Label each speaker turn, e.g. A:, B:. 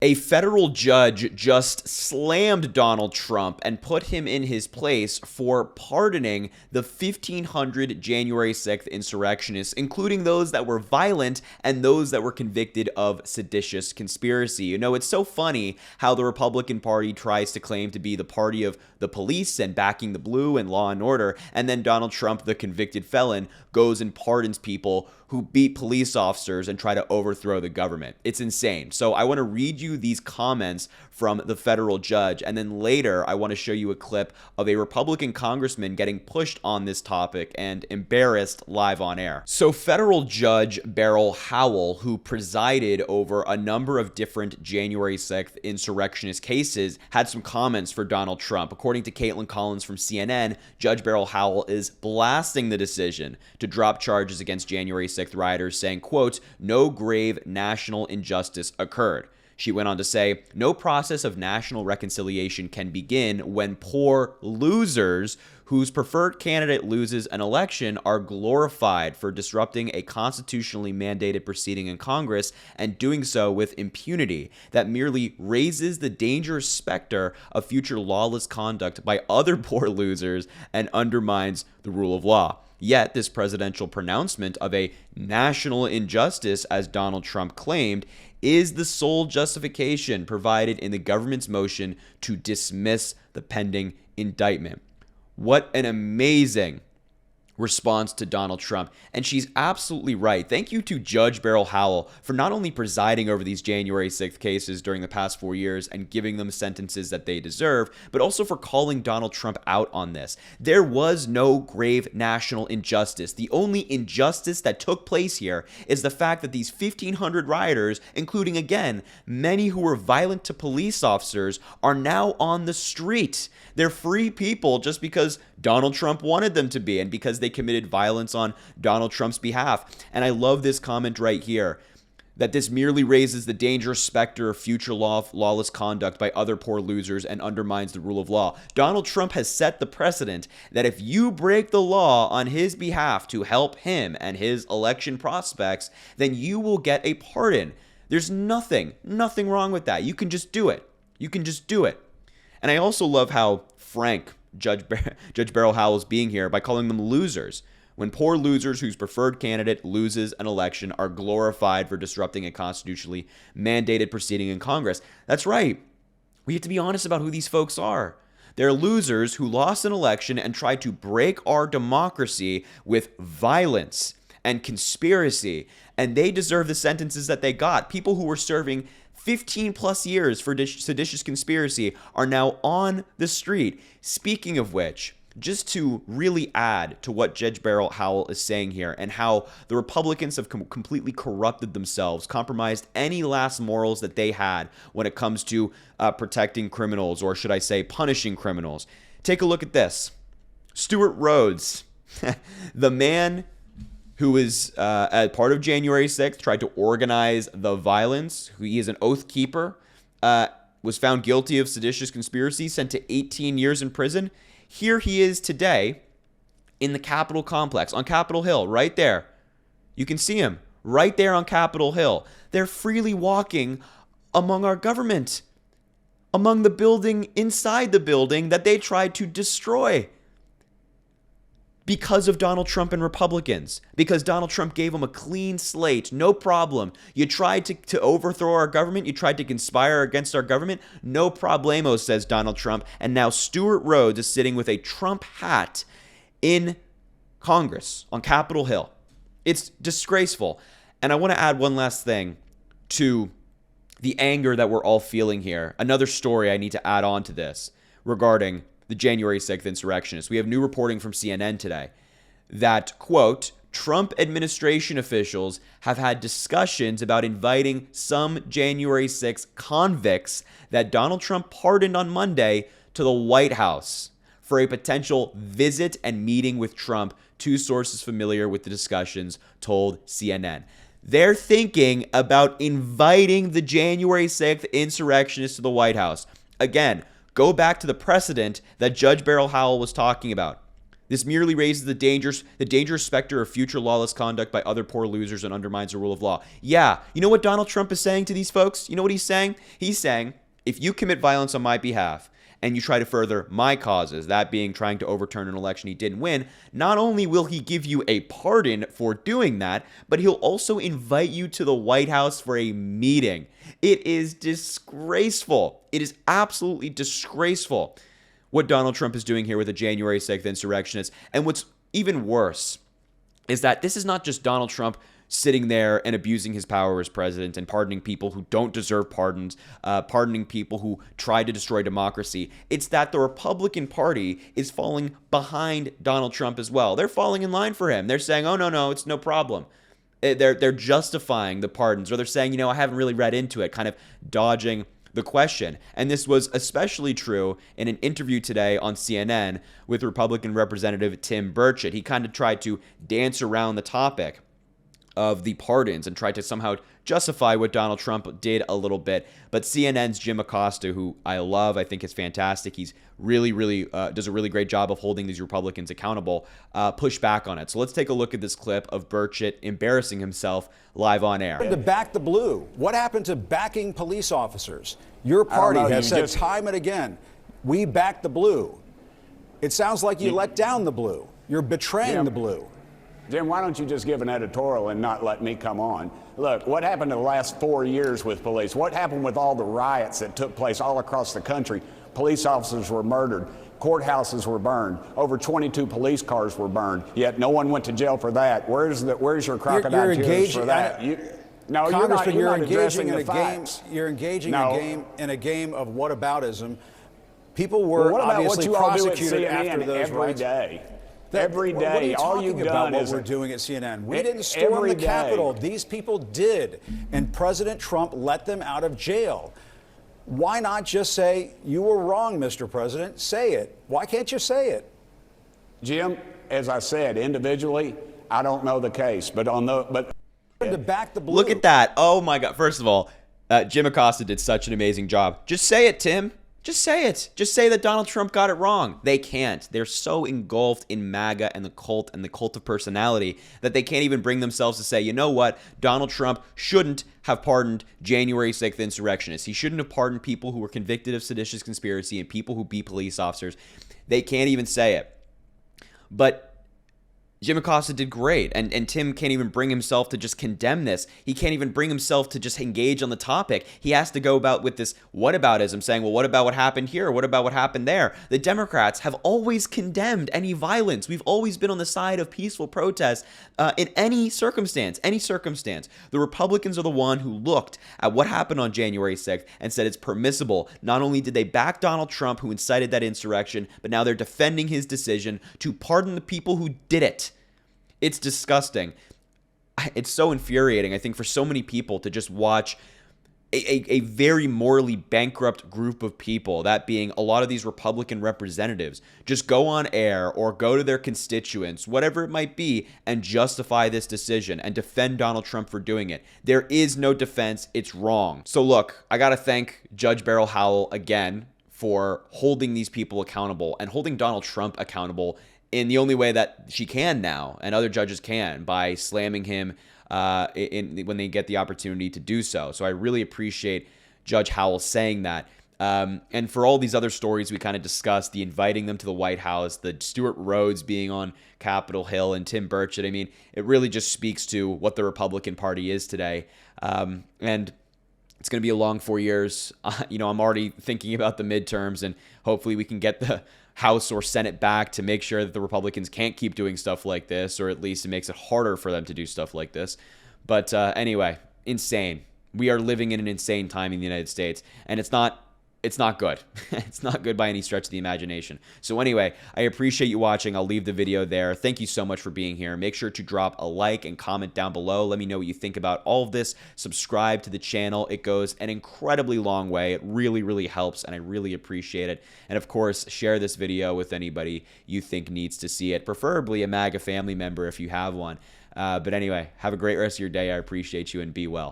A: A federal judge just slammed Donald Trump and put him in his place for pardoning the 1,500 January 6th insurrectionists, including those that were violent and those that were convicted of seditious conspiracy. You know, it's so funny how the Republican Party tries to claim to be the party of the police and backing the blue and law and order, and then Donald Trump, the convicted felon, goes and pardons people who beat police officers and try to overthrow the government. It's insane. So I want to read you these comments from the federal judge, and then later I want to show you a clip of a Republican congressman getting pushed on this topic and embarrassed live on air. So federal judge Beryl Howell, who presided over a number of different January 6th insurrectionist cases, had some comments for Donald Trump. According to Caitlin Collins from CNN, Judge Beryl Howell is blasting the decision to drop charges against January 6th rioters, saying, quote, "No grave national injustice occurred." She went on to say, "No process of national reconciliation can begin when poor losers whose preferred candidate loses an election are glorified for disrupting a constitutionally mandated proceeding in Congress and doing so with impunity that merely raises the dangerous specter of future lawless conduct by other poor losers and undermines the rule of law." Yet, this presidential pronouncement of a national injustice, as Donald Trump claimed, is the sole justification provided in the government's motion to dismiss the pending indictment. What an amazing response to Donald Trump. And she's absolutely right. Thank you to Judge Beryl Howell for not only presiding over these January 6th cases during the past 4 years and giving them sentences that they deserve, but also for calling Donald Trump out on this. There was no grave national injustice. The only injustice that took place here is the fact that these 1,500 rioters, including, again, many who were violent to police officers, are now on the street. They're free people just because Donald Trump wanted them to be and because they committed violence on Donald Trump's behalf. And I love this comment right here, that this merely raises the dangerous specter of future lawless conduct by other poor losers and undermines the rule of law. Donald Trump has set the precedent that if you break the law on his behalf to help him and his election prospects, then you will get a pardon. There's nothing wrong with that. You can just do it. You can just do it. And I also love how frank Judge Beryl Howell is being here by calling them losers. When poor losers whose preferred candidate loses an election are glorified for disrupting a constitutionally mandated proceeding in Congress. That's right. We have to be honest about who these folks are. They're losers who lost an election and tried to break our democracy with violence and conspiracy. And they deserve the sentences that they got. People who were serving 15 plus years for seditious conspiracy are now on the street. Speaking of which, just to really add to what Judge Beryl Howell is saying here and how the Republicans have completely corrupted themselves, compromised any last morals that they had when it comes to protecting criminals, or should I say punishing criminals. Take a look at this. Stuart Rhodes, the man who is as part of January 6th, tried to organize the violence, who he is an oath keeper, was found guilty of seditious conspiracy, sent to 18 years in prison. Here he is today in the Capitol complex, on Capitol Hill, right there. You can see him right there on Capitol Hill. They're freely walking among our government, among the building, inside the building that they tried to destroy. Because of Donald Trump and Republicans, because Donald Trump gave them a clean slate, no problem. You tried to overthrow our government, you tried to conspire against our government, no problemo, says Donald Trump. And now Stuart Rhodes is sitting with a Trump hat in Congress on Capitol Hill. It's disgraceful. And I want to add one last thing to the anger that we're all feeling here. Another story I need to add on to this regarding the January 6th insurrectionists. We have new reporting from CNN today that, quote, Trump administration officials have had discussions about inviting some January 6th convicts that Donald Trump pardoned on Monday to the White House for a potential visit and meeting with Trump, two sources familiar with the discussions told CNN. They're thinking about inviting the January 6th insurrectionists to the White House. Again, go back to the precedent that Judge Beryl Howell was talking about. This merely raises the dangerous specter of future lawless conduct by other poor losers and undermines the rule of law. Yeah, you know what Donald Trump is saying to these folks? You know what he's saying? He's saying, if you commit violence on my behalf and you try to further my causes, that being trying to overturn an election he didn't win, not only will he give you a pardon for doing that, but he'll also invite you to the White House for a meeting. It is disgraceful. It is absolutely disgraceful what Donald Trump is doing here with the January 6th insurrectionists. And what's even worse is that this is not just Donald Trump sitting there and abusing his power as president and pardoning people who don't deserve pardons, pardoning people who tried to destroy democracy. It's that the Republican Party is falling behind Donald Trump as well. They're falling in line for him. They're saying, oh, no, it's no problem. They're justifying the pardons, or they're saying, I haven't really read into it, kind of dodging the question. And this was especially true in an interview today on CNN with Republican Representative Tim Burchett. He kind of tried to dance around the topic of the pardons and tried to somehow justify what Donald Trump did a little bit. But CNN's Jim Acosta, who I love, I think is fantastic. He's really does a really great job of holding these Republicans accountable, pushed back on it. So let's take a look at this clip of Burchett embarrassing himself live on air.
B: To back the blue. What happened to backing police officers? Your party has said time and again, we back the blue. It sounds like you let down the blue. You're betraying the blue.
C: Jim, why don't you just give an editorial and not let me come on? Look, what happened in the last 4 years with police? What happened with all the riots that took place all across the country? Police officers were murdered. Courthouses were burned. Over 22 police cars were burned. Yet no one went to jail for that. Where's your crocodile tears for that? No, you're engaging in a game.
B: You're engaging in a game of whataboutism. People were obviously prosecuted after those riots.
C: Every day, all you've done is
B: what we're doing at CNN. We didn't storm the Capitol. These people did, and President Trump let them out of jail. Why not just say, you were wrong, Mr. President? Say it. Why can't you say it?
C: Jim, as I said, individually, I don't know the case, but
B: to back the blue.
A: Look at that. Oh my God. First of all, Jim Acosta did such an amazing job. Just say it, Tim. Just say it. Just say that Donald Trump got it wrong. They can't. They're so engulfed in MAGA and the cult of personality that they can't even bring themselves to say, you know what? Donald Trump shouldn't have pardoned January 6th insurrectionists. He shouldn't have pardoned people who were convicted of seditious conspiracy and people who beat police officers. They can't even say it. But Jim Acosta did great, and Tim can't even bring himself to just condemn this. He can't even bring himself to just engage on the topic. He has to go about with this whataboutism, saying, well, what about what happened here? What about what happened there? The Democrats have always condemned any violence. We've always been on the side of peaceful protest in any circumstance. The Republicans are the one who looked at what happened on January 6th and said it's permissible. Not only did they back Donald Trump, who incited that insurrection, but now they're defending his decision to pardon the people who did it. It's disgusting. It's so infuriating, I think, for so many people to just watch a very morally bankrupt group of people, that being a lot of these Republican representatives, just go on air or go to their constituents, whatever it might be, and justify this decision and defend Donald Trump for doing it. There is no defense. It's wrong. So look, I got to thank Judge Beryl Howell again for holding these people accountable and holding Donald Trump accountable in the only way that she can now, and other judges can, by slamming him when they get the opportunity to do so. So I really appreciate Judge Howell saying that. And for all these other stories we kind of discussed, the inviting them to the White House, the Stuart Rhodes being on Capitol Hill, and Tim Burchett, I mean, it really just speaks to what the Republican Party is today. And it's going to be a long 4 years. I'm already thinking about the midterms, and hopefully we can get the House or Senate back to make sure that the Republicans can't keep doing stuff like this, or at least it makes it harder for them to do stuff like this. But anyway, insane. We are living in an insane time in the United States, and it's not good. It's not good by any stretch of the imagination. So anyway, I appreciate you watching. I'll leave the video there. Thank you so much for being here. Make sure to drop a like and comment down below. Let me know what you think about all of this. Subscribe to the channel. It goes an incredibly long way. It really, really helps, and I really appreciate it. And of course, share this video with anybody you think needs to see it, preferably a MAGA family member if you have one. But anyway, have a great rest of your day. I appreciate you, and be well.